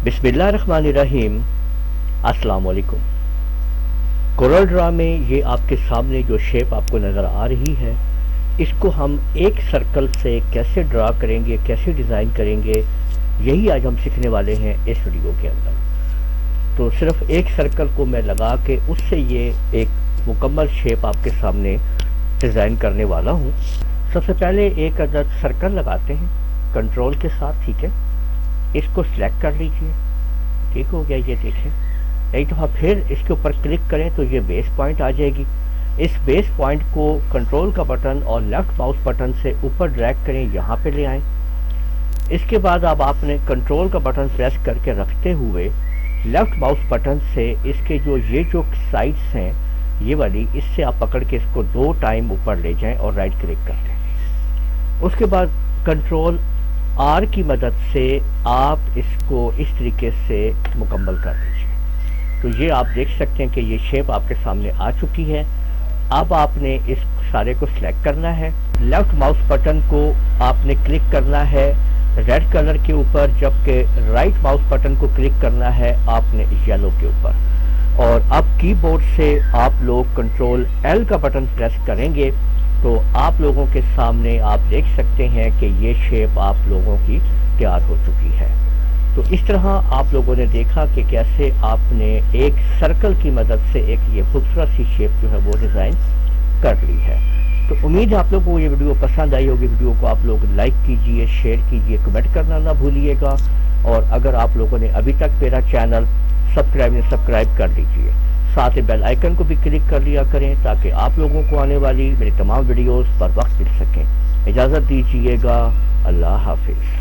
बिस्मिल्लाहिर्रहमानिर्रहीम। अस्सलाम वालेकुम। कोरल ड्रा में ये आपके सामने जो शेप आपको नज़र आ रही है, इसको हम एक सर्कल से कैसे ड्रा करेंगे, कैसे डिज़ाइन करेंगे, यही आज हम सीखने वाले हैं इस वीडियो के अंदर। तो सिर्फ एक सर्कल को मैं लगा के उससे ये एक मुकम्मल शेप आपके सामने डिज़ाइन करने वाला हूँ। सबसे पहले एक अदद सर्कल लगाते हैं कंट्रोल के साथ, ठीक है। इसको सिलेक्ट कर लीजिए, ठीक हो गया। ये देखें, एक दफ़ा फिर इसके ऊपर क्लिक करें तो ये बेस पॉइंट आ जाएगी। इस बेस पॉइंट को कंट्रोल का बटन और लेफ़्ट माउस बटन से ऊपर ड्रैग करें, यहाँ पे ले आएँ। इसके बाद अब आपने कंट्रोल का बटन प्रेस करके रखते हुए लेफ़्ट माउस बटन से इसके ये जो साइड्स हैं, ये वाली, इससे आप पकड़ के इसको 2 टाइम ऊपर ले जाएं और राइट क्लिक कर लें। उसके बाद कंट्रोल आर की मदद से आप इसको इस तरीके से मुकम्मल कर लीजिए। तो ये आप देख सकते हैं कि ये शेप आपके सामने आ चुकी है। अब आपने इस सारे को सिलेक्ट करना है, लेफ़्ट माउस बटन को आपने क्लिक करना है रेड कलर के ऊपर, जबकि राइट माउस बटन को क्लिक करना है आपने येलो के ऊपर। और अब कीबोर्ड से आप लोग कंट्रोल एल का बटन प्रेस करेंगे तो आप लोगों के सामने आप देख सकते हैं कि ये शेप आप लोगों की तैयार हो चुकी है। तो इस तरह आप लोगों ने देखा कि कैसे आपने एक सर्कल की मदद से एक ये खूबसूरत सी शेप जो है वो डिज़ाइन कर ली है। तो उम्मीद है आप लोगों को ये वीडियो पसंद आई होगी। वीडियो को आप लोग लाइक कीजिए, शेयर कीजिए, कमेंट करना ना भूलिएगा। और अगर आप लोगों ने अभी तक मेरा चैनल सब्सक्राइब कर लीजिए, साथ ही बेल आइकन को भी क्लिक कर लिया करें ताकि आप लोगों को आने वाली मेरी तमाम वीडियोस पर वक्त मिल सकें। इजाज़त दीजिएगा, अल्लाह हाफिज़।